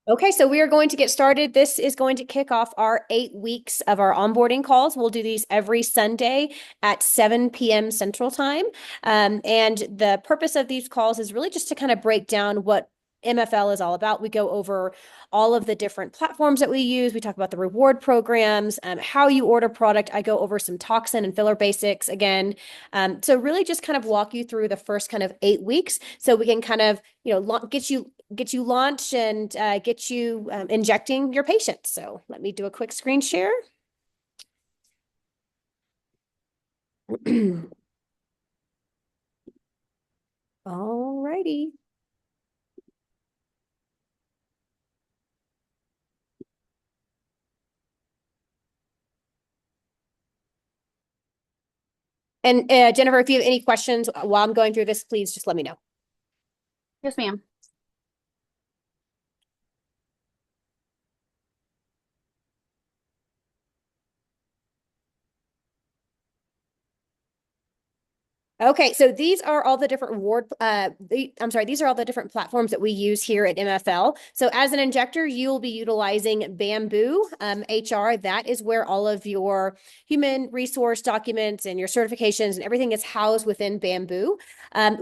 Okay, so we are going to get started. This is going to kick off our 8 weeks of our onboarding calls. We'll do these every Sunday at 7 p.m. Central Time. And the purpose of these calls is really just to kind of break down what MFL is all about. We go over all of the different platforms that we use. We talk about the reward programs, how you order product. I go over some toxin and filler basics again. So really just kind of walk you through the first kind of 8 weeks so we can kind of, get you launched and get you injecting your patients. So let me do a quick screen share. All righty. And Jennifer, if you have any questions while I'm going through this, please just let me know. Yes, ma'am. Okay, so these are all the different these are all the different platforms that we use here at MFL. So as an injector, you'll be utilizing Bamboo HR. That is where all of your human resource documents and your certifications and everything is housed within Bamboo.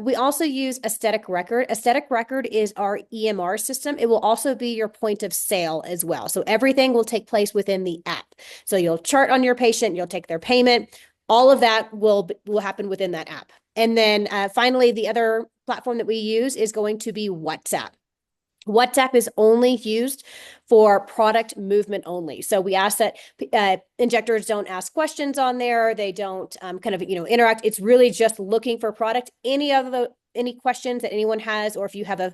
We also use Aesthetic Record. Aesthetic Record is our EMR system. It will also be your point of sale as well. So everything will take place within the app. So you'll chart on your patient, you'll take their payment. All of that will happen within that app. And then finally, the other platform that we use is going to be WhatsApp. WhatsApp is only used for product movement only. So we ask that injectors don't ask questions on there. They don't interact. It's really just looking for product. Any questions that anyone has, or if you have a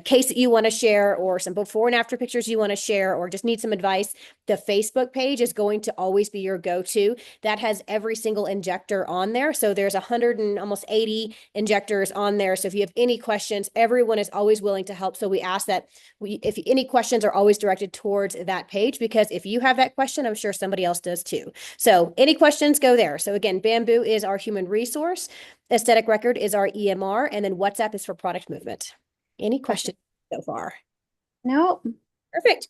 case that you want to share, or some before and after pictures you want to share, or just need some advice, the Facebook page is going to always be your go-to. That has every single injector on there. So there's 100 and almost 80 injectors on there. So if you have any questions, everyone is always willing to help. So we ask that if any questions are always directed towards that page, because if you have that question, I'm sure somebody else does too. So any questions, go there. So again, Bamboo is our human resource. Aesthetic Record is our EMR, and then WhatsApp is for product movement. Any Okay. questions so far? No. Perfect.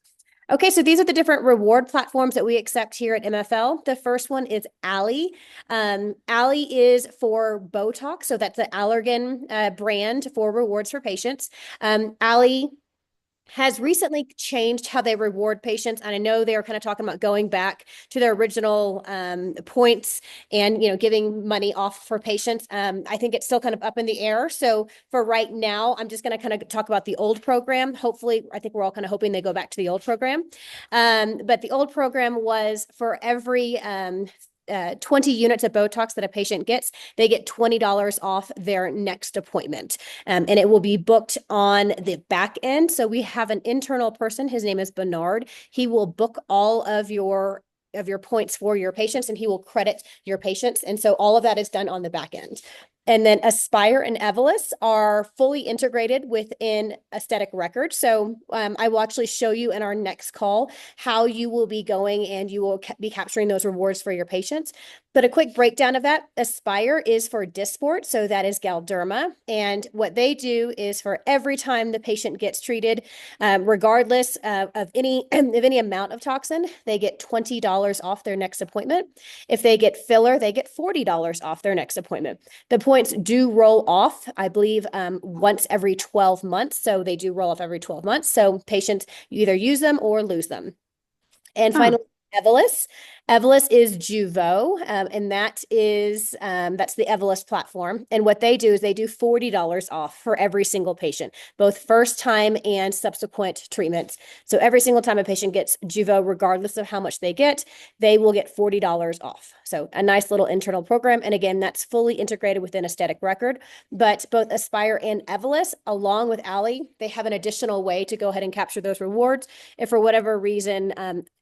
Okay, so these are the different reward platforms that we accept here at MFL. The first one is Ally. Ally is for Botox, so that's the Allergan brand for rewards for patients. Ally has recently changed how they reward patients. And I know they are kind of talking about going back to their original points and, giving money off for patients. I think it's still kind of up in the air. So for right now, I'm just going to kind of talk about the old program. Hopefully, I think we're all kind of hoping they go back to the old program. But the old program was for every 20 units of Botox that a patient gets, they get $20 off their next appointment. And it will be booked on the back end. So we have an internal person. His name is Bernard. He will book all of your points for your patients, and he will credit your patients. And so all of that is done on the back end. And then Aspire and Evolus are fully integrated within Aesthetic Record. So I will actually show you in our next call how you will be going and you will be capturing those rewards for your patients. But a quick breakdown of that, Aspire is for Dysport, so that is Galderma. And what they do is for every time the patient gets treated, regardless of any amount of toxin, they get $20 off their next appointment. If they get filler, they get $40 off their next appointment. The points do roll off, I believe, once every 12 months. So they do roll off every 12 months. So patients, you either use them or lose them. And Huh. finally, Evolus. Evolus is Jeuveau, and that's the Evolus platform. And what they do is they do $40 off for every single patient, both first time and subsequent treatments. So every single time a patient gets Jeuveau, regardless of how much they get, they will get $40 off. So a nice little internal program. And again, that's fully integrated within Aesthetic Record. But both Aspire and Evolus, along with Ally, they have an additional way to go ahead and capture those rewards if for whatever reason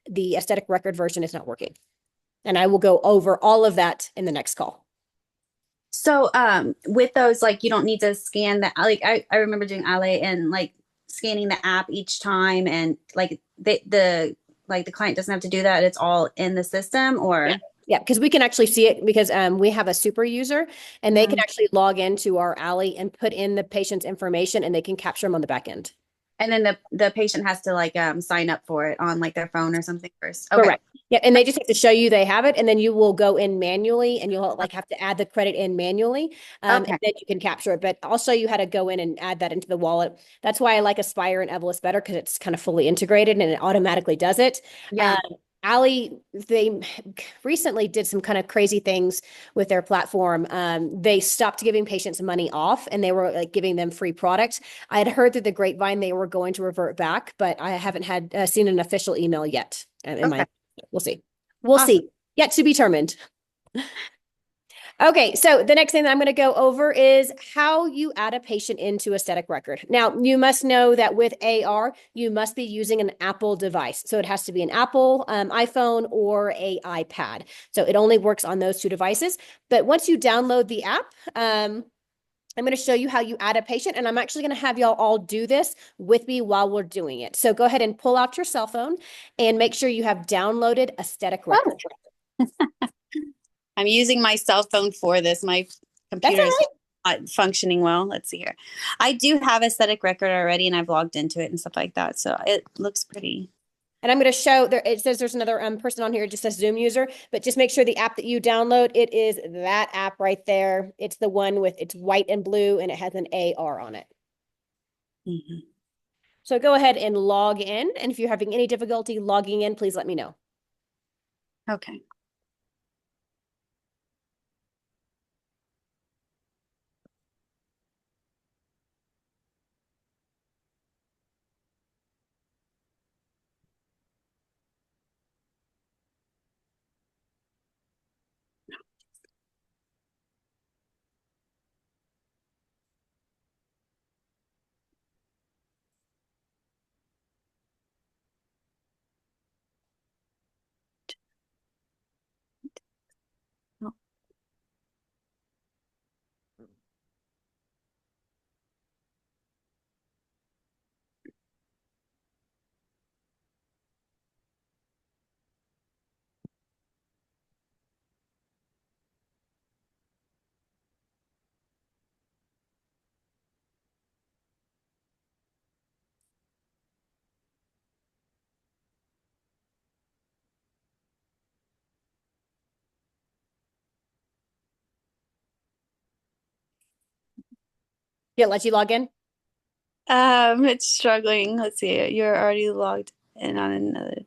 the Aesthetic Record version is not working. And I will go over all of that in the next call. So, with those, like, you don't need to scan the, like, I remember doing Ale and like scanning the app each time, and like the client doesn't have to do that. It's all in the system, or. Yeah, because we can actually see it because we have a super user and they can Mhm. actually log into our Ally and put in the patient's information and they can capture them on the back end. And then the patient has to like sign up for it on like their phone or something first. Okay. Correct. Yeah, and they just have to show you they have it, and then you will go in manually, and you'll like have to add the credit in manually, and Okay. then you can capture it. But I'll show you how to go in and add that into the wallet. That's why I like Aspire and Evolus better because it's kind of fully integrated and it automatically does it. Um, Yeah. Ali, they recently did some kind of crazy things with their platform. They stopped giving patients money off, and they were like giving them free products. I had heard through the grapevine they were going to revert back, but I haven't had seen an official email yet. In Okay. my We'll see. We'll Awesome. see. Yet to be determined. Okay, so the next thing that I'm going to go over is how you add a patient into a static record. Now, you must know that with AR, you must be using an Apple device. So it has to be an Apple iPhone or a iPad. So it only works on those two devices. But once you download the app, I'm going to show you how you add a patient, and I'm actually going to have y'all all do this with me while we're doing it. So go ahead and pull out your cell phone and make sure you have downloaded a static record. Oh, I'm using my cell phone for this. My That's computer all is right. not functioning well. Let's see here. I do have a static record already, and I've logged into it and stuff like that. So it looks pretty. And I'm going to show there, it says there's another person on here, it just says Zoom user, but just make sure the app that you download, it is that app right there. It's the one with, it's white and blue and it has an AR on it. Mhm. So go ahead and log in. And if you're having any difficulty logging in, please let me know. Okay. Yeah, let you log in. It's struggling. Let's see. You're already logged in on another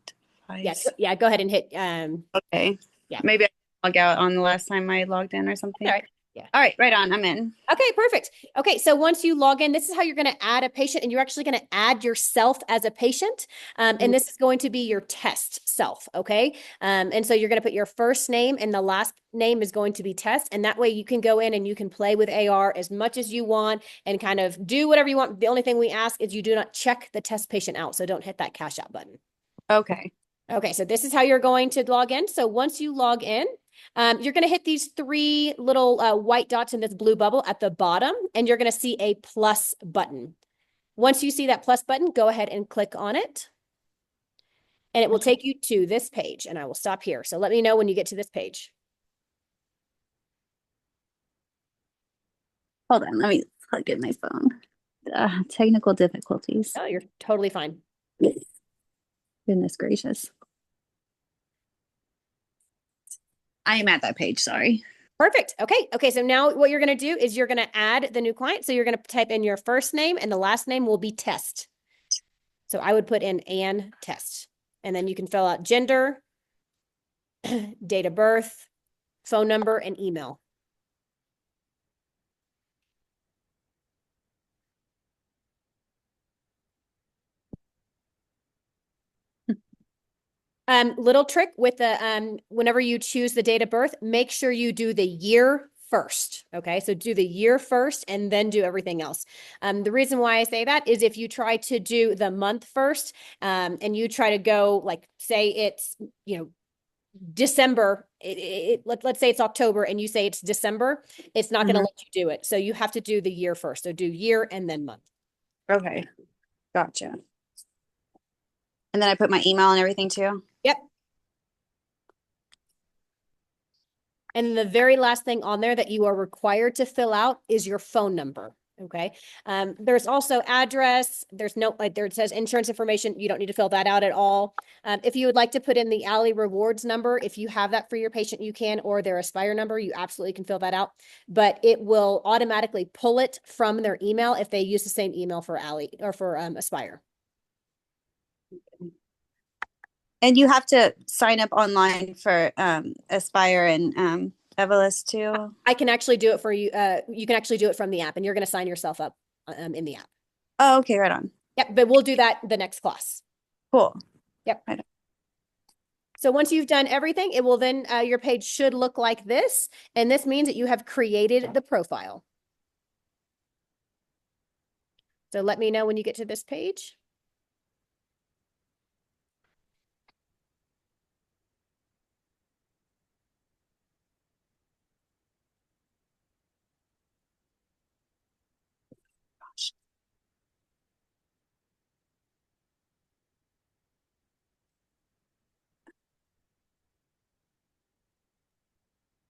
Yeah, device. yeah, go ahead and hit, Okay. yeah. Maybe I log out on the last time I logged in or All something. right. Yeah. All right, right on. I'm in. Okay, perfect. Okay, so once you log in, this is how you're going to add a patient, and you're actually going to add yourself as a patient. And this is going to be your test self. Okay. And so you're going to put your first name, and the last name is going to be test. And that way you can go in and you can play with AR as much as you want and kind of do whatever you want. The only thing we ask is you do not check the test patient out. So don't hit that cash out button. Okay. Okay, so this is how you're going to log in. So once you log in, you're going to hit these three little white dots in this blue bubble at the bottom, and you're going to see a plus button. Once you see that plus button, go ahead and click on it, and it will Okay. take you to this page, and I will stop here. So let me know when you get to this page. Hold on. Let me plug in my phone. Technical difficulties. Oh, you're totally fine. Goodness gracious. I am at that page. Sorry. Perfect. Okay. Okay. So now what you're going to do is you're going to add the new client. So you're going to type in your first name, and the last name will be test. So I would put in Ann Test, and then you can fill out gender, date of birth, phone number, and email. Little trick with the whenever you choose the date of birth, make sure you do the year first. Okay, so do the year first and then do everything else. The reason why I say that is if you try to do the month first, and you try to go like say it's December, let's say it's October and you say it's December, it's not going to Mhm. let you do it. So you have to do the year first. So do year and then month. Okay. Gotcha. And then I put my email and everything too. Yep. And the very last thing on there that you are required to fill out is your phone number. Okay. There's also address. There's no, like there it says insurance information. You don't need to fill that out at all. If you would like to put in the Ally rewards number, if you have that for your patient, you can, or their Aspire number, you absolutely can fill that out. But it will automatically pull it from their email if they use the same email for Ally or for Aspire. And you have to sign up online for Aspire and Evolus too. I can actually do it for you. You can actually do it from the app, and you're going to sign yourself up in the app. Oh, okay, right on. Yep, but we'll do that the next class. Cool. Yep. Right on. So once you've done everything, it will then, your page should look like this. And this means that you have created the profile. So let me know when you get to this page.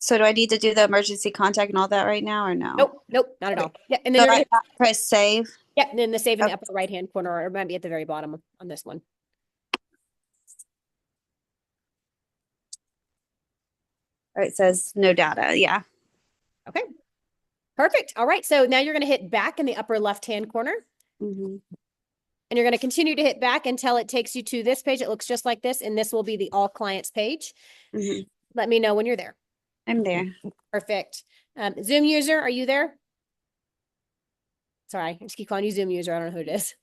So do I need to do the emergency contact and all that right now or no? Nope, nope, not at all. Yeah, and then So you're I gonna, press save. yeah, and then the save in the Okay. upper right-hand corner, or it might be at the very bottom on this one. Or it says no data. Yeah. Okay, perfect. All right, so now you're gonna hit back in the upper left-hand corner. Mm-hmm. And you're going to continue to hit back until it takes you to this page. It looks just like this, and this will be the all clients page. Mm-hmm. Let me know when you're there. I'm there. Perfect. Zoom user, are you there? Sorry, I just keep calling you Zoom user. I don't know who it is.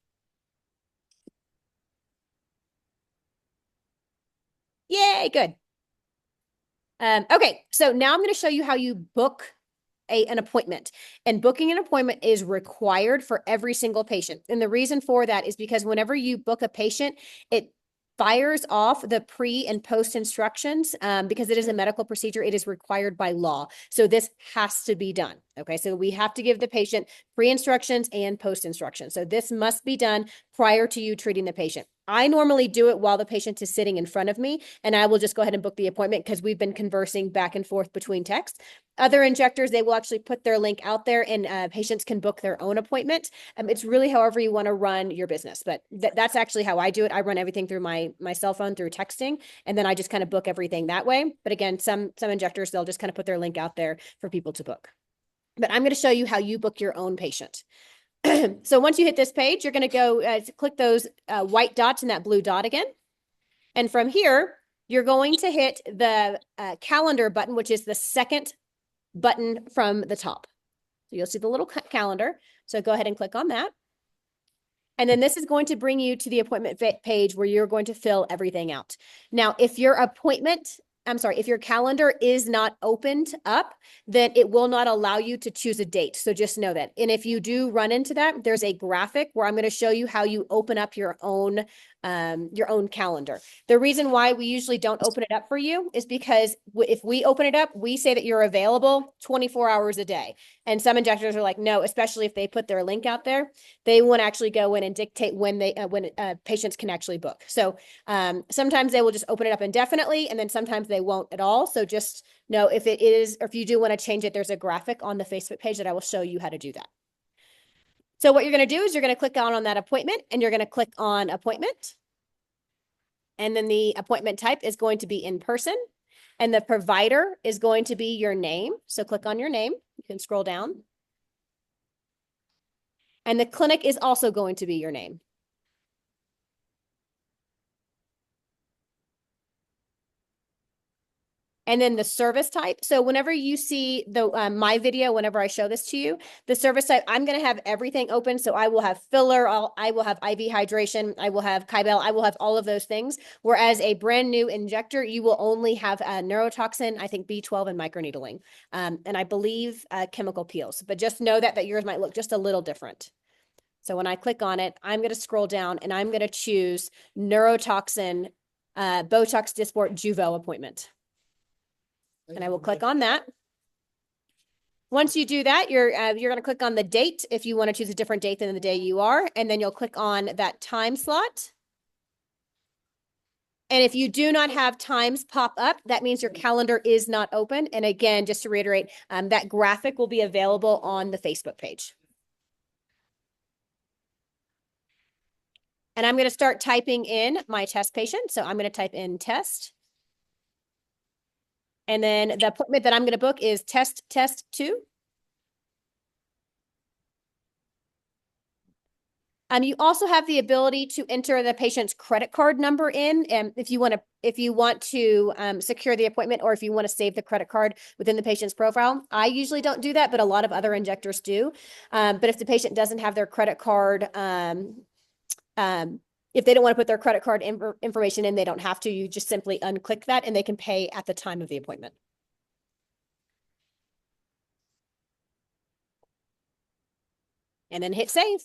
Yay, good. Okay, so now I'm going to show you how you book an appointment. And booking an appointment is required for every single patient. And the reason for that is because whenever you book a patient, it fires off the pre and post instructions because it is a medical procedure. It is required by law. So this has to be done. Okay, so we have to give the patient pre instructions and post instructions. So this must be done prior to you treating the patient. I normally do it while the patient is sitting in front of me, and I will just go ahead and book the appointment because we've been conversing back and forth between text. Other injectors, they will actually put their link out there, and patients can book their own appointment. It's really however you want to run your business, but that's actually how I do it. I run everything through my cell phone through texting, and then I just kind of book everything that way. But again, some injectors, they'll just kind of put their link out there for people to book. But I'm going to show you how you book your own patient. So once you hit this page, you're going to go click those white dots and that blue dot again. And from here, you're going to hit the calendar button, which is the second button from the top. So you'll see the little calendar. So go ahead and click on that. And then this is going to bring you to the appointment page where you're going to fill everything out. Now, if your if your calendar is not opened up, then it will not allow you to choose a date. So just know that. And if you do run into that, there's a graphic where I'm going to show you how you open up your own calendar. The reason why we usually don't open it up for you is because if we open it up, we say that you're available 24 hours a day. And some injectors are like, no, especially if they put their link out there, they want to actually go in and dictate when patients can actually book. So sometimes they will just open it up indefinitely, and then sometimes they won't at all. So just know if it is, or if you do want to change it, there's a graphic on the Facebook page that I will show you how to do that. So what you're going to do is you're going to click on that appointment, and you're going to click on appointment. And then the appointment type is going to be in person. And the provider is going to be your name. So click on your name. You can scroll down. And the clinic is also going to be your name. And then the service type. So whenever you see the my video, whenever I show this to you, the service type, I'm going to have everything open. So I will have filler, I will have IV hydration, I will have Kybell, I will have all of those things. Whereas a brand new injector, you will only have neurotoxin, I think B12 and microneedling, and I believe chemical peels. But just know that yours might look just a little different. So when I click on it, I'm going to scroll down and I'm going to choose neurotoxin, Botox Dysport Juvo appointment. And I will click on that. Once you do that, you're going to click on the date if you want to choose a different date than the day you are, and then you'll click on that time slot. And if you do not have times pop up, that means your calendar is not open. And again, just to reiterate, that graphic will be available on the Facebook page. And I'm going to start typing in my test patient. So I'm going to type in test. And then the appointment that I'm going to book is test 2. You also have the ability to enter the patient's credit card number in, if you want to secure the appointment, or if you want to save the credit card within the patient's profile. I usually don't do that, but a lot of other injectors do. But if the patient doesn't have their credit card, if they don't want to put their credit card information in, they don't have to. You just simply unclick that, and they can pay at the time of the appointment. And then hit save.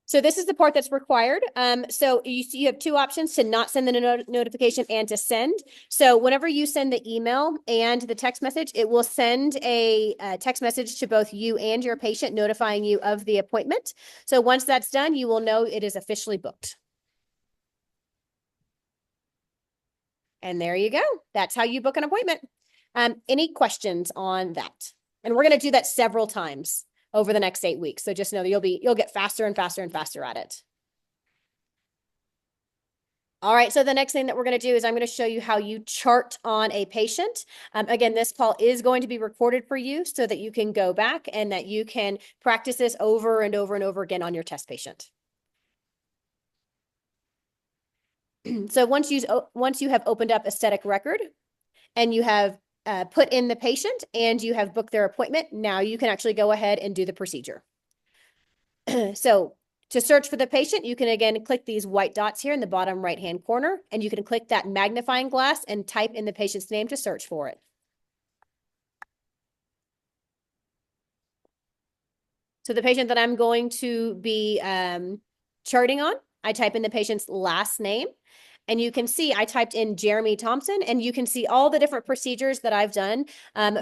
So this is the part that's required. So you have 2 options: to not send the notification and to send. So whenever you send the email and the text message, it will send a text message to both you and your patient notifying you of the appointment. So once that's done, you will know it is officially booked. And there you go. That's how you book an appointment. Any questions on that? And we're going to do that several times over the next 8 weeks. So just know that you'll get faster and faster and faster at it. All right, so the next thing that we're going to do is I'm going to show you how you chart on a patient. Again, this call is going to be recorded for you so that you can go back and that you can practice this over and over and over again on your test patient. So once you have opened up aesthetic record and you have put in the patient and you have booked their appointment, now you can actually go ahead and do the procedure. So to search for the patient, you can again click these white dots here in the bottom right-hand corner, and you can click that magnifying glass and type in the patient's name to search for it. So the patient that I'm going to be charting on, I type in the patient's last name. And you can see I typed in Jeremy Thompson, and you can see all the different procedures that I've done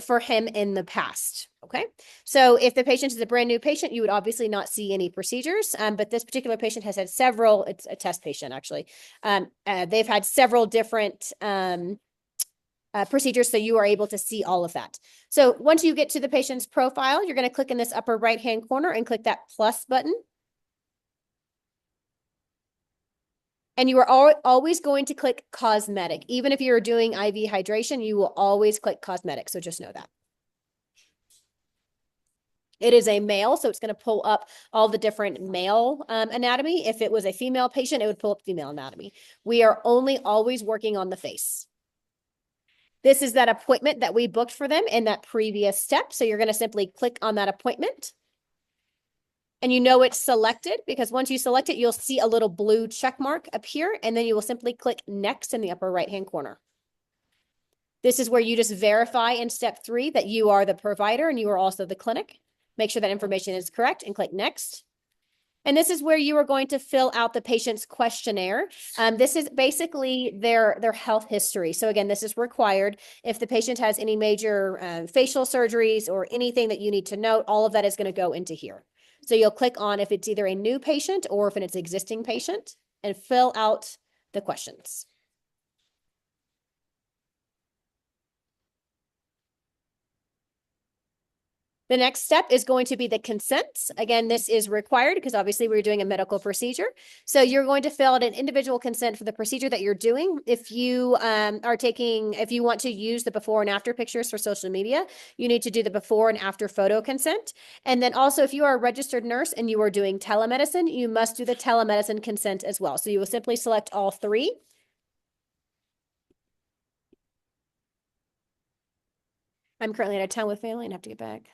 for him in the past. Okay. So if the patient is a brand new patient, you would obviously not see any procedures. But this particular patient has had several, it's a test patient actually. They've had several different procedures, so you are able to see all of that. So once you get to the patient's profile, you're going to click in this upper right-hand corner and click that plus button. And you are always going to click cosmetic. Even if you're doing IV hydration, you will always click cosmetic. So just know that. It is a male, so it's going to pull up all the different male anatomy. If it was a female patient, it would pull up female anatomy. We are only always working on the face. This is that appointment that we booked for them in that previous step. So you're going to simply click on that appointment. And you know it's selected because once you select it, you'll see a little blue check mark appear, and then you will simply click next in the upper right-hand corner. This is where you just verify in step 3 that you are the provider and you are also the clinic. Make sure that information is correct and click next. And this is where you are going to fill out the patient's questionnaire. This is basically their health history. So again, this is required. If the patient has any major facial surgeries or anything that you need to note, all of that is going to go into here. So you'll click on if it's either a new patient or if it's an existing patient and fill out the questions. The next step is going to be the consent. Again, this is required because obviously we're doing a medical procedure. So you're going to fill out an individual consent for the procedure that you're doing. If you if you want to use the before and after pictures for social media, you need to do the before and after photo consent. And then also if you are a registered nurse and you are doing telemedicine, you must do the telemedicine consent as well. So you will simply select all 3. I'm currently out of town with family and have to get back.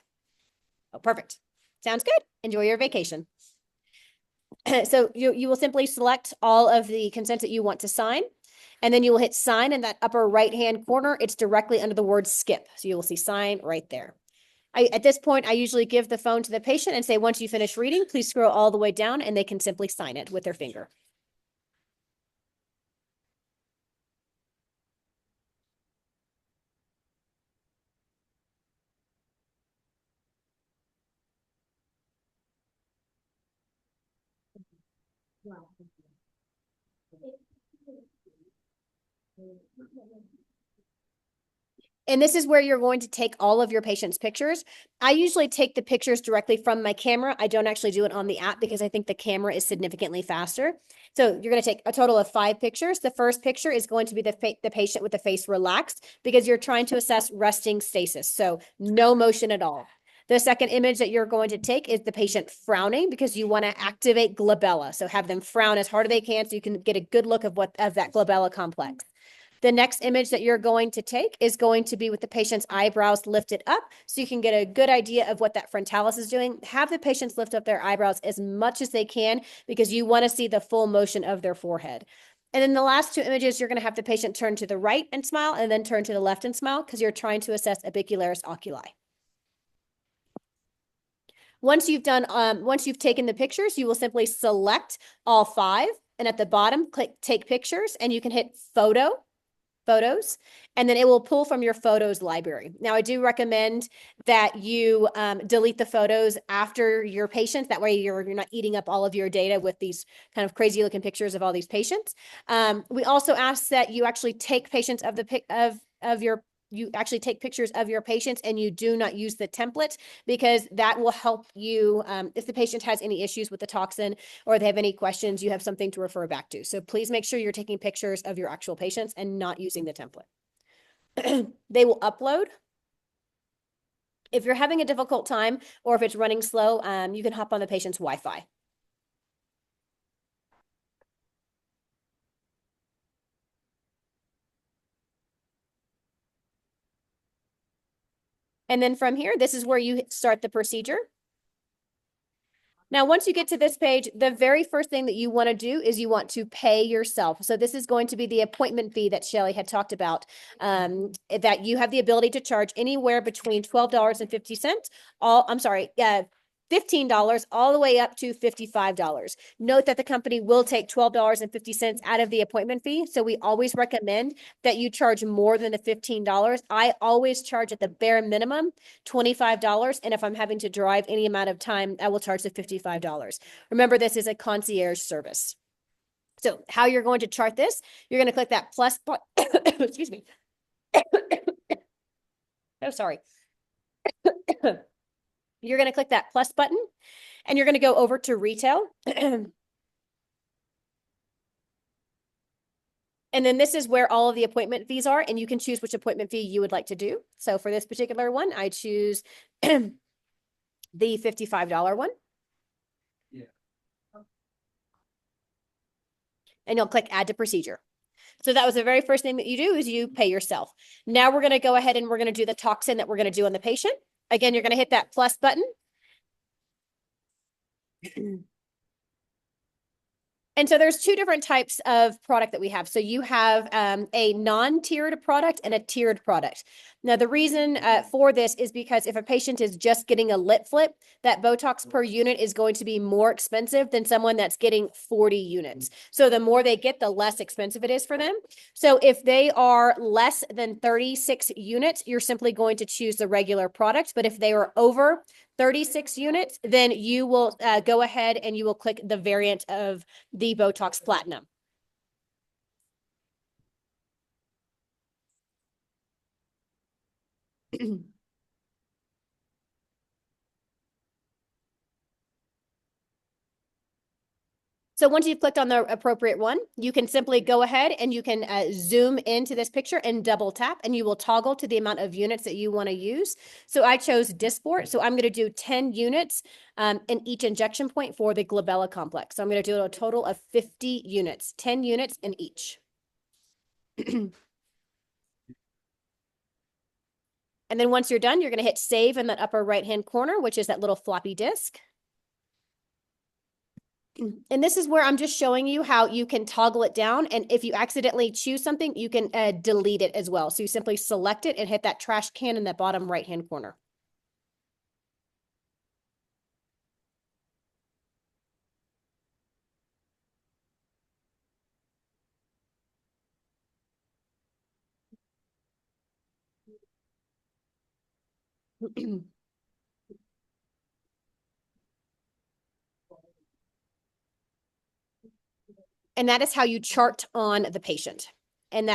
Oh, perfect. Sounds good. Enjoy your vacation. So you will simply select all of the consents that you want to sign, and then you will hit sign in that upper right-hand corner. It's directly under the word skip. So you will see sign right there. At this point, I usually give the phone to the patient and say, once you finish reading, please scroll all the way down, and they can simply sign it with their finger. And this is where you're going to take all of your patient's pictures. I usually take the pictures directly from my camera. I don't actually do it on the app because I think the camera is significantly faster. So you're going to take a total of 5 pictures. The first picture is going to be the patient with the face relaxed because you're trying to assess resting stasis. So no motion at all. The second image that you're going to take is the patient frowning because you want to activate glabella. So have them frown as hard as they can so you can get a good look of that glabella complex. The next image that you're going to take is going to be with the patient's eyebrows lifted up so you can get a good idea of what that frontalis is doing. Have the patients lift up their eyebrows as much as they can because you want to see the full motion of their forehead. And then the last 2 images, you're going to have the patient turn to the right and smile and then turn to the left and smile because you're trying to assess orbicularis oculi. Once you've taken the pictures, you will simply select all 5 and at the bottom, click take pictures and you can hit photos, and then it will pull from your photos library. Now, I do recommend that you delete the photos after your patients. That way you're not eating up all of your data with these kind of crazy looking pictures of all these patients. We also ask that you actually take patients you actually take pictures of your patients and you do not use the template because that will help you if the patient has any issues with the toxin or they have any questions, you have something to refer back to. So please make sure you're taking pictures of your actual patients and not using the template. They will upload. If you're having a difficult time or if it's running slow, you can hop on the patient's Wi-Fi. And then from here, this is where you start the procedure. Now, once you get to this page, the very first thing that you want to do is you want to pay yourself. So this is going to be the appointment fee that Shelly had talked about, that you have the ability to charge anywhere between $12.50, $15 all the way up to $55. Note that the company will take $12.50 out of the appointment fee. So we always recommend that you charge more than the $15. I always charge at the bare minimum $25. And if I'm having to drive any amount of time, I will charge the $55. Remember, this is a concierge service. So how you're going to chart this, you're going to click that plus button. Excuse me. Oh, sorry. You're going to click that plus button and you're going to go over to retail. And then this is where all of the appointment fees are, and you can choose which appointment fee you would like to do. So for this particular one, I choose the $55 one. Yeah. And you'll click add to procedure. So that was the very first thing that you do is you pay yourself. Now we're going to go ahead and we're going to do the toxin that we're going to do on the patient. Again, you're going to hit that plus button. And so there's 2 different types of product that we have. So you have a non-tiered product and a tiered product. Now, the reason for this is because if a patient is just getting a lip flip, that Botox per unit is going to be more expensive than someone that's getting 40 units. So the more they get, the less expensive it is for them. So if they are less than 36 units, you're simply going to choose the regular product. But if they are over 36 units, then you will go ahead and you will click the variant of the Botox Platinum. So once you've clicked on the appropriate one, you can simply go ahead and you can zoom into this picture and double tap, and you will toggle to the amount of units that you want to use. So I chose Dysport. So I'm going to do 10 units in each injection point for the glabella complex. So I'm going to do a total of 50 units, 10 units in each. And then once you're done, you're going to hit save in that upper right-hand corner, which is that little floppy disk. And this is where I'm just showing you how you can toggle it down. And if you accidentally choose something, you can delete it as well. So you simply select it and hit that trash can in the bottom right-hand corner. And that is how you chart on the patient. And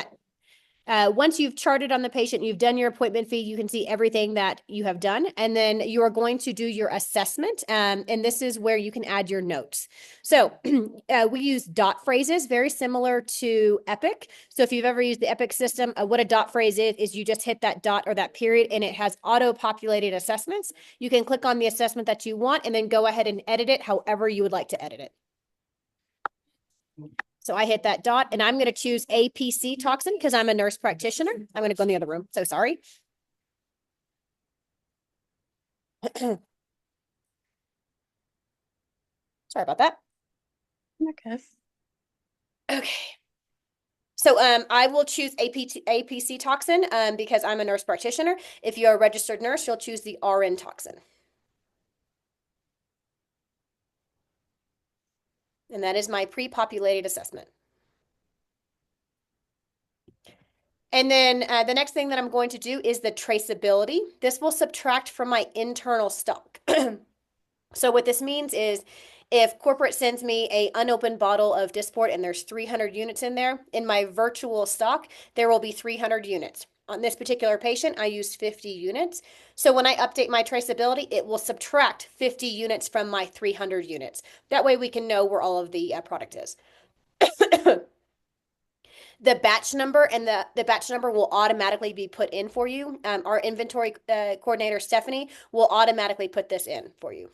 Once you've charted on the patient, you've done your appointment fee, you can see everything that you have done. And then you are going to do your assessment. And this is where you can add your notes. So we use dot phrases, very similar to Epic. So if you've ever used the Epic system, what a dot phrase is you just hit that dot or that period and it has auto-populated assessments. You can click on the assessment that you want and then go ahead and edit it however you would like to edit it. So I hit that dot and I'm going to choose APC toxin because I'm a nurse practitioner. I'm going to go in the other room. So sorry. Sorry about that. Okay. Okay. So I will choose APC toxin because I'm a nurse practitioner. If you're a registered nurse, you'll choose the RN toxin. And that is my pre-populated assessment. And then the next thing that I'm going to do is the traceability. This will subtract from my internal stock. So what this means is if corporate sends me a unopened bottle of Dysport and there's 300 units in there, in my virtual stock, there will be 300 units. On this particular patient, I used 50 units. So when I update my traceability, it will subtract 50 units from my 300 units. That way we can know where all of the product is. The batch number and the batch number will automatically be put in for you. Our inventory coordinator, Stephanie, will automatically put this in for you.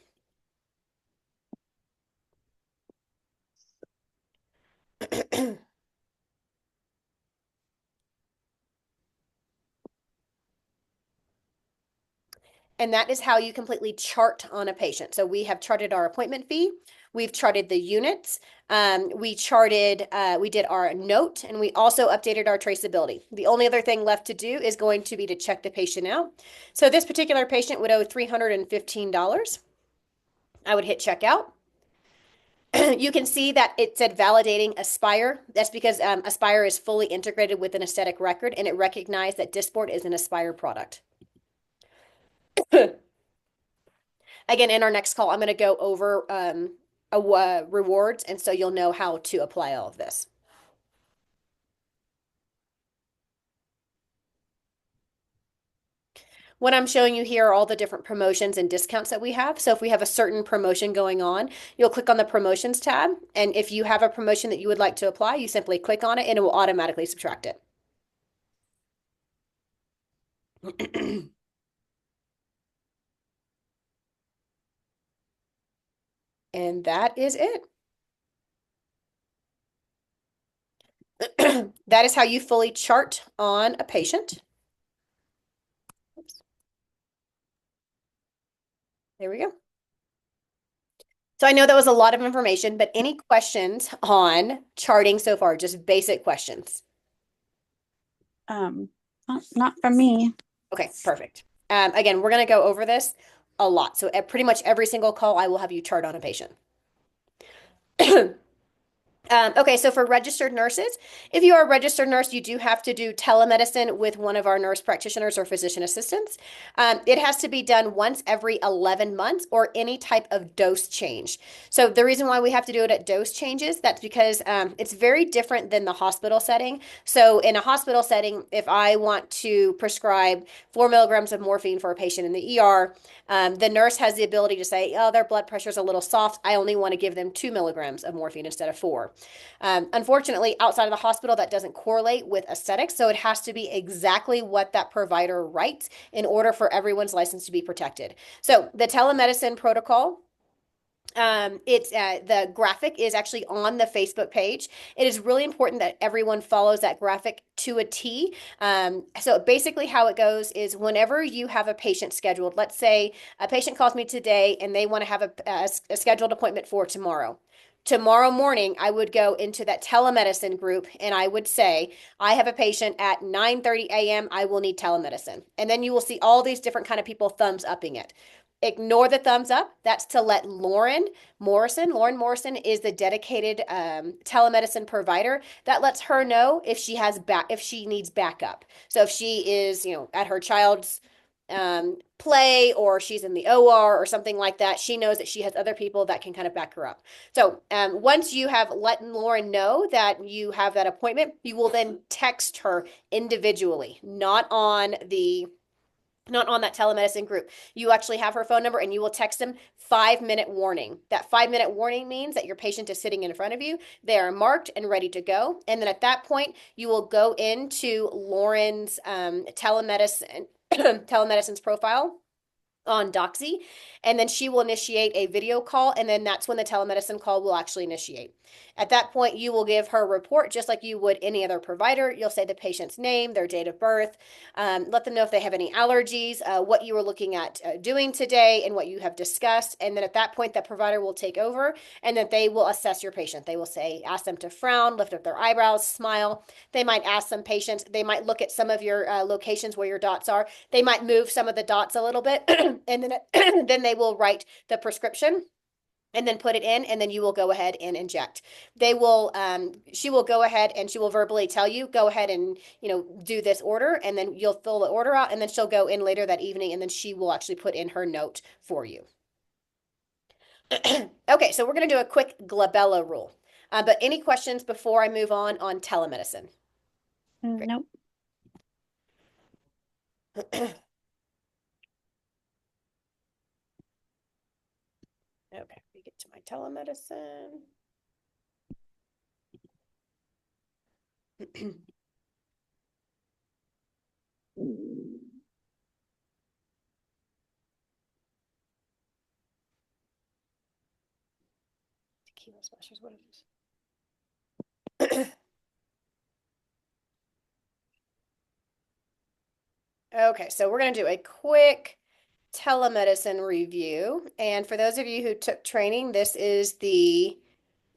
And that is how you completely chart on a patient. So we have charted our appointment fee, we've charted the units, we did our note, and we also updated our traceability. The only other thing left to do is going to be to check the patient out. So this particular patient would owe $315. I would hit checkout. You can see that it said validating Aspire. That's because Aspire is fully integrated with an aesthetic record and it recognized that Dysport is an Aspire product. Again, in our next call, I'm going to go over rewards, and so you'll know how to apply all of this. What I'm showing you here are all the different promotions and discounts that we have. So if we have a certain promotion going on, you'll click on the promotions tab. And if you have a promotion that you would like to apply, you simply click on it and it will automatically subtract it. And that is it. That is how you fully chart on a patient. Oops. There we go. So I know that was a lot of information, but any questions on charting so far? Just basic questions. Not for me. Okay, perfect. Again, we're going to go over this a lot. So at pretty much every single call, I will have you chart on a patient. Okay, so for registered nurses, if you are a registered nurse, you do have to do telemedicine with one of our nurse practitioners or physician assistants. It has to be done once every 11 months or any type of dose change. So the reason why we have to do it at dose changes, that's because it's very different than the hospital setting. So in a hospital setting, if I want to prescribe 4 milligrams of morphine for a patient in the ER, the nurse has the ability to say, oh, their blood pressure is a little soft. I only want to give them 2 milligrams of morphine instead of 4. Unfortunately, outside of the hospital, that doesn't correlate with aesthetics. So it has to be exactly what that provider writes in order for everyone's license to be protected. So the telemedicine protocol, it's the graphic is actually on the Facebook page. It is really important that everyone follows that graphic to a T. So basically how it goes is whenever you have a patient scheduled, let's say a patient calls me today and they want to have a scheduled appointment for tomorrow. Tomorrow morning, I would go into that telemedicine group and I would say, I have a patient at 9:30 a.m. I will need telemedicine. And then you will see all these different kind of people thumbs upping it. Ignore the thumbs up. That's to let Lauren Morrison is the dedicated telemedicine provider. That lets her know if she needs backup. So if she is, at her child's play or she's in the OR or something like that, she knows that she has other people that can kind of back her up. So once you have let Lauren know that you have that appointment, you will then text her individually, not on that telemedicine group. You actually have her phone number and you will text them 5 minute warning. That 5 minute warning means that your patient is sitting in front of you. They are marked and ready to go. And then at that point, you will go into Lauren's telemedicine's profile on Doxy, and then she will initiate a video call, and then that's when the telemedicine call will actually initiate. At that point, you will give her a report just like you would any other provider. You'll say the patient's name, their date of birth, let them know if they have any allergies, what you were looking at doing today, and what you have discussed. And then at that point, that provider will take over, and then they will assess your patient. They will say, ask them to frown, lift up their eyebrows, smile. They might ask some patients, they might look at some of your locations where your dots are. They might move some of the dots a little bit, and then they will write the prescription and then put it in, and then you will go ahead and inject. She will go ahead and she will verbally tell you, go ahead and, do this order, and then you'll fill the order out, and then she'll go in later that evening, and then she will actually put in her note for you. Okay, so we're going to do a quick glabella rule. But any questions before I move on telemedicine? Nope. Okay, we get to my telemedicine. Tequila smashers, what is this? Okay, so we're going to do a quick telemedicine review. And for those of you who took training, this is the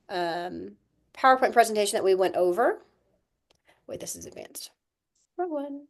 PowerPoint presentation that we went over. Wait, this is advanced. Wrong one.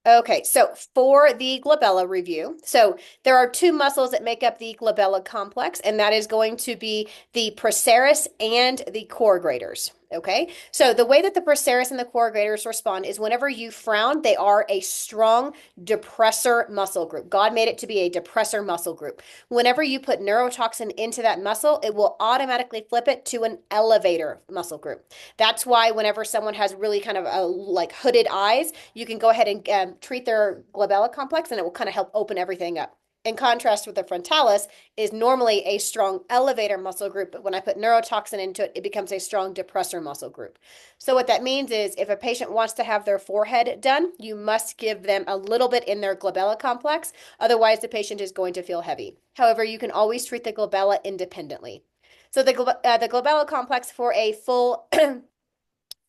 Okay, so for the glabella review, so there are two muscles that make up the glabella complex, and that is going to be the procerus and the corrugators. Okay, so the way that the procerus and the corrugators respond is whenever you frown, they are a strong depressor muscle group. God made it to be a depressor muscle group. Whenever you put neurotoxin into that muscle, it will automatically flip it to an elevator muscle group. That's why whenever someone has really kind of like hooded eyes, you can go ahead and treat their glabella complex, and it will kind of help open everything up. In contrast with the frontalis, is normally a strong elevator muscle group, but when I put neurotoxin into it, it becomes a strong depressor muscle group. So what that means is if a patient wants to have their forehead done, you must give them a little bit in their glabella complex. Otherwise, the patient is going to feel heavy. However, you can always treat the glabella independently. So the glabella complex for a full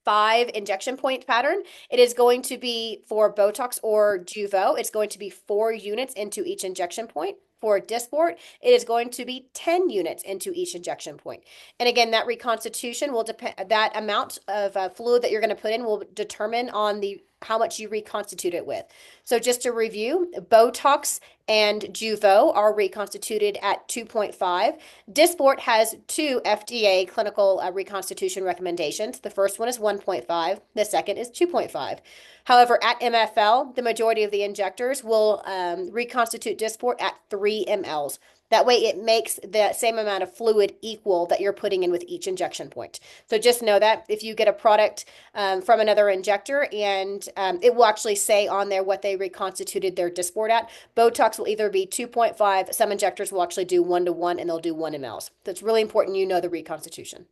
5 injection point pattern, it is going to be for Botox or Jeuveau. It's going to be 4 units into each injection point. For Dysport, it is going to be 10 units into each injection point. And again, that reconstitution will depend, that amount of fluid that you're going to put in will determine on how much you reconstitute it with. So just to review, Botox and Jeuveau are reconstituted at 2.5. Dysport has 2 FDA clinical reconstitution recommendations. The first one is 1.5. The second is 2.5. However, at MFL, the majority of the injectors will reconstitute Dysport at 3 mLs. That way it makes the same amount of fluid equal that you're putting in with each injection point. So just know that if you get a product from another injector, and it will actually say on there what they reconstituted their Dysport at. Botox will either be 2.5. Some injectors will actually do 1-to-1, and they'll do 1 mLs. So it's really important you know the reconstitution.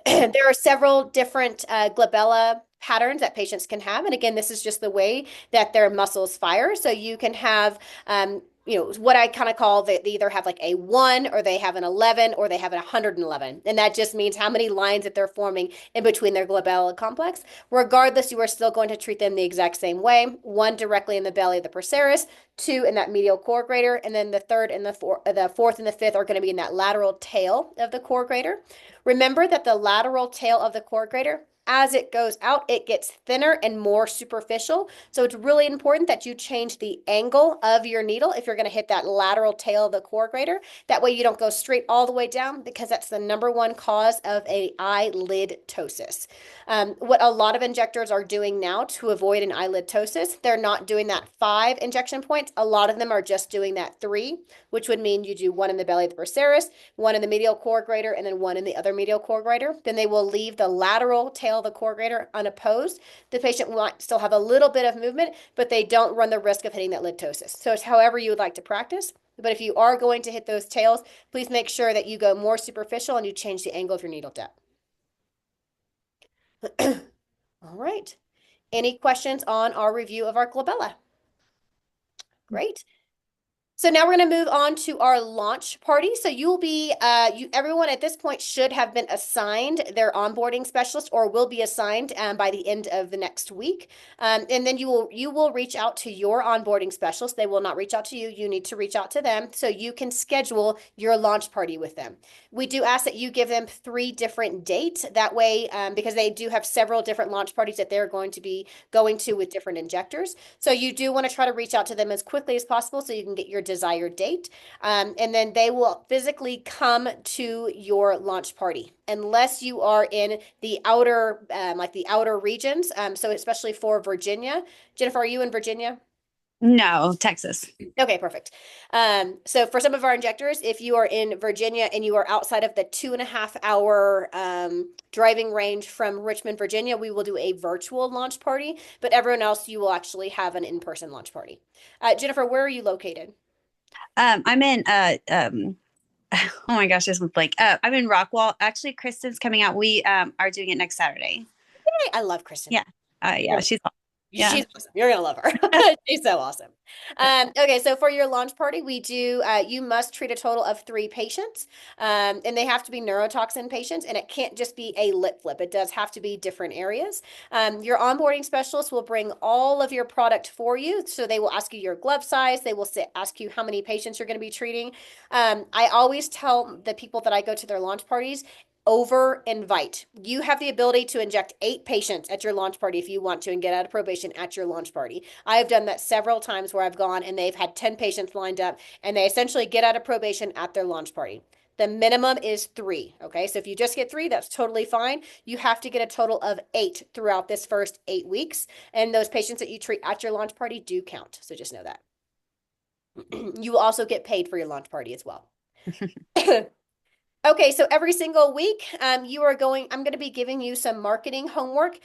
There are several different glabella patterns that patients can have. And again, this is just the way that their muscles fire. So you can have, what I kind of call they either have like a 1, or they have an 11, or they have an 111. And that just means how many lines that they're forming in between their glabella complex. Regardless, you are still going to treat them the exact same way. 1 directly in the belly of the procerus, 2 in that medial corrugator, and then the third and the fourth and the fifth are going to be in that lateral tail of the corrugator. Remember that the lateral tail of the corrugator as it goes out, it gets thinner and more superficial. So it's really important that you change the angle of your needle if you're going to hit that lateral tail of the core grater. That way you don't go straight all the way down because that's the number one cause of a eyelid ptosis. What a lot of injectors are doing now to avoid an eyelid ptosis, they're not doing that 5 injection points. A lot of them are just doing that 3, which would mean you do one in the belly of the procerus, one in the medial core grater, and then one in the other medial core grater. Then they will leave the lateral tail of the core grater unopposed. The patient might still have a little bit of movement, but they don't run the risk of hitting that lid ptosis. So it's however you would like to practice. But if you are going to hit those tails, please make sure that you go more superficial and you change the angle of your needle depth. All right. Any questions on our review of our glabella? Great. So now we're going to move on to our launch party. So you'll be, everyone at this point should have been assigned their onboarding specialist or will be assigned by the end of the next week. And then you will reach out to your onboarding specialist. They will not reach out to you. You need to reach out to them so you can schedule your launch party with them. We do ask that you give them 3 different dates. That way, because they do have several different launch parties that they're going to be going to with different injectors. So you do want to try to reach out to them as quickly as possible so you can get your desired date. And then they will physically come to your launch party unless you are in the outer, like the outer regions. So especially for Virginia. Jennifer, are you in Virginia? No, Texas. Okay, perfect. So for some of our injectors, if you are in Virginia and you are outside of the 2.5 hour driving range from Richmond, Virginia, we will do a virtual launch party, but everyone else, you will actually have an in-person launch party. Jennifer, where are you located? I'm in oh my gosh, this was blank. I'm in Rockwall. Actually, Kristen's coming out. We are doing it next Saturday. Hey, I love Kristen. Yeah. Yeah, she's yeah. She's awesome. You're gonna love her. She's so awesome. Okay, so for your launch party, we do you must treat a total of 3 patients, and they have to be neurotoxin patients, and it can't just be a lip flip. It does have to be different areas. Your onboarding specialist will bring all of your product for you, so they will ask you your glove size. They will ask you how many patients you're going to be treating. I always tell the people that I go to their launch parties, over invite. You have the ability to inject 8 patients at your launch party if you want to and get out of probation at your launch party. I have done that several times where I've gone and they've had 10 patients lined up and they essentially get out of probation at their launch party. The minimum is 3. Okay, so if you just get 3, that's totally fine. You have to get a total of 8 throughout this first 8 weeks. And those patients that you treat at your launch party do count. So just know that. You will also get paid for your launch party as well. Okay, so every single week, I'm going to be giving you some marketing homework.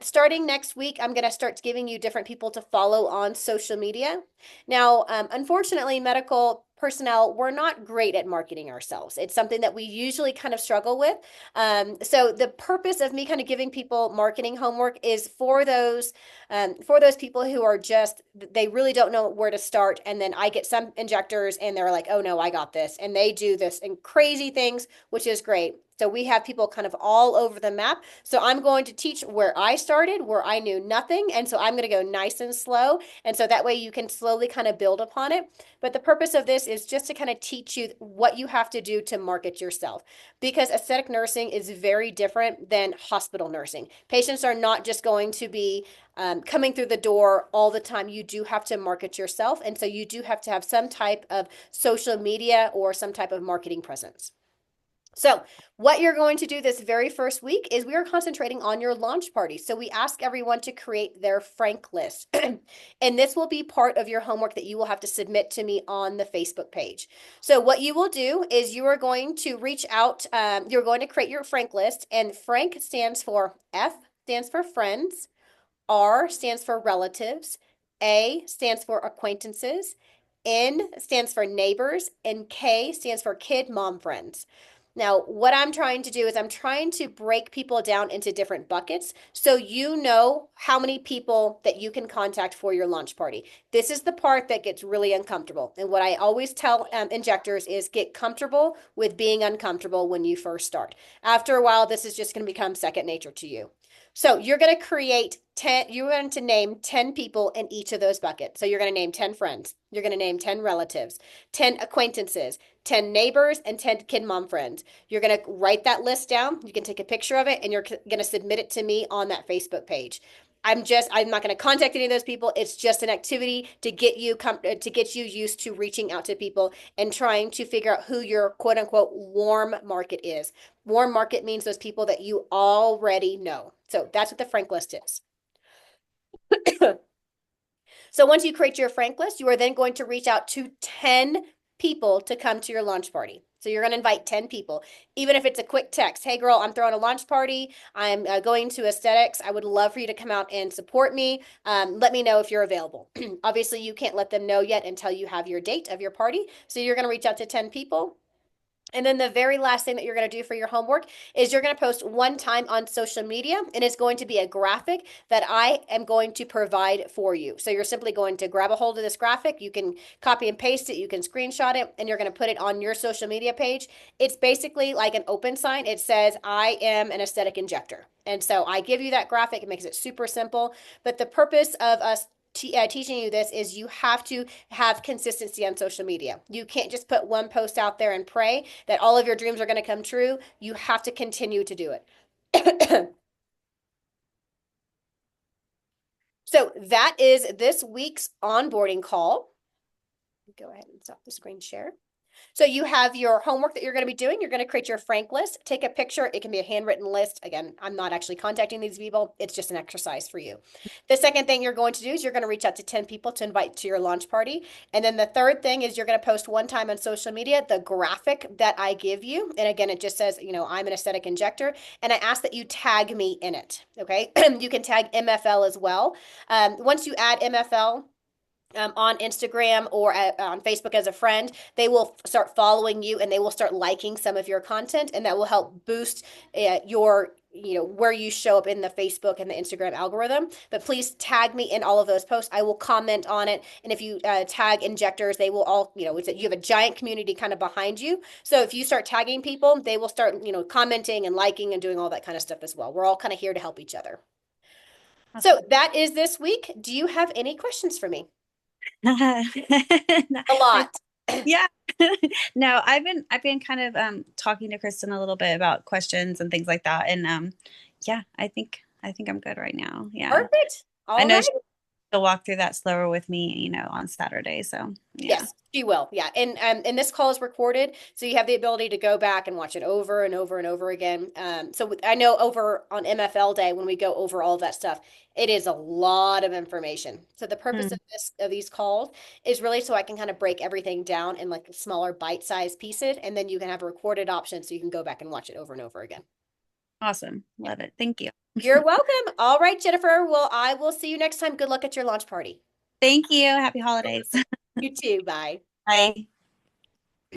Starting next week, I'm going to start giving you different people to follow on social media. Now, unfortunately, medical personnel, we're not great at marketing ourselves. It's something that we usually kind of struggle with. So the purpose of me kind of giving people marketing homework is for those people who are just, they really don't know where to start. And then I get some injectors and they're like, oh no, I got this. And they do this and crazy things, which is great. So we have people kind of all over the map. So I'm going to teach where I started, where I knew nothing. And so I'm going to go nice and slow. And so that way you can slowly kind of build upon it. But the purpose of this is just to kind of teach you what you have to do to market yourself. Because aesthetic nursing is very different than hospital nursing. Patients are not just going to be coming through the door all the time. You do have to market yourself. And so you do have to have some type of social media or some type of marketing presence. So what you're going to do this very first week is we are concentrating on your launch party. So we ask everyone to create their Frank list. And this will be part of your homework that you will have to submit to me on the Facebook page. So what you will do is you are going to reach out, you're going to create your Frank list, and Frank stands for stands for friends, R stands for relatives, A stands for acquaintances, N stands for neighbors, and K stands for kid mom friends. Now, what I'm trying to do is I'm trying to break people down into different buckets so you know how many people that you can contact for your launch party. This is the part that gets really uncomfortable. And what I always tell injectors is get comfortable with being uncomfortable when you first start. After a while, this is just going to become second nature to you. So you're going to create 10, you're going to name 10 people in each of those buckets. So you're going to name 10 friends. You're going to name 10 relatives, 10 acquaintances, 10 neighbors, and 10 kid mom friends. You're going to write that list down. You can take a picture of it and you're going to submit it to me on that Facebook page. I'm not going to contact any of those people. It's just an activity to get you used to reaching out to people and trying to figure out who your quote unquote warm market is. Warm market means those people that you already know. So that's what the frank list is. So once you create your frank list, you are then going to reach out to 10 people to come to your launch party. So you're going to invite 10 people, even if it's a quick text. Hey, girl, I'm throwing a launch party. I'm going to aesthetics. I would love for you to come out and support me. Let me know if you're available. Obviously, you can't let them know yet until you have your date of your party. So you're going to reach out to 10 people. And then the very last thing that you're going to do for your homework is you're going to post one time on social media, and it's going to be a graphic that I am going to provide for you. So you're simply going to grab a hold of this graphic. You can copy and paste it, you can screenshot it, and you're going to put it on your social media page. It's basically like an open sign. It says, I am an aesthetic injector. And so I give you that graphic. It makes it super simple. But the purpose of us teaching you this is you have to have consistency on social media. You can't just put one post out there and pray that all of your dreams are going to come true. You have to continue to do it. So that is this week's onboarding call. Go ahead and stop the screen share. So you have your homework that you're going to be doing. You're going to create your frank list. Take a picture. It can be a handwritten list. Again, I'm not actually contacting these people. It's just an exercise for you. The second thing you're going to do is you're going to reach out to 10 people to invite to your launch party. And then the third thing is you're going to post one time on social media the graphic that I give you. And again, it just says, I'm an aesthetic injector. And I ask that you tag me in it. Okay. You can tag MFL as well. Once you add MFL, on Instagram or on Facebook as a friend, they will start following you and they will start liking some of your content, and that will help boost your where you show up in the Facebook and the Instagram algorithm. But please tag me in all of those posts. I will comment on it, and if you tag injectors, they will all you have a giant community kind of behind you. So if you start tagging people, they will start commenting and liking and doing all that kind of stuff as well. We're all kind of here to help each other. So Awesome. that is this week. Do you have any questions for me? No, A lot. yeah. No, I've been kind of talking to Kristen a little bit about questions and things like that. And yeah, I think I'm good right now. Yeah. Perfect. I All know right. she'll walk through that slower with me, on Saturday. So yeah. Yes, she will. Yeah. And this call is recorded, so you have the ability to go back and watch it over and over and over again. So I know over on MFL Day when we go over all of that stuff, it is a lot of information. So the purpose Mm, of these calls is really so I can kind of break everything down in like smaller bite-sized pieces, and then you can have a recorded option so you can go back and watch it over and over again. awesome. Yeah. Love it. Thank you. You're welcome. All right, Jennifer. Well, I will see you next time. Good luck at your launch party. Thank you. Happy holidays. You too. Bye. Bye.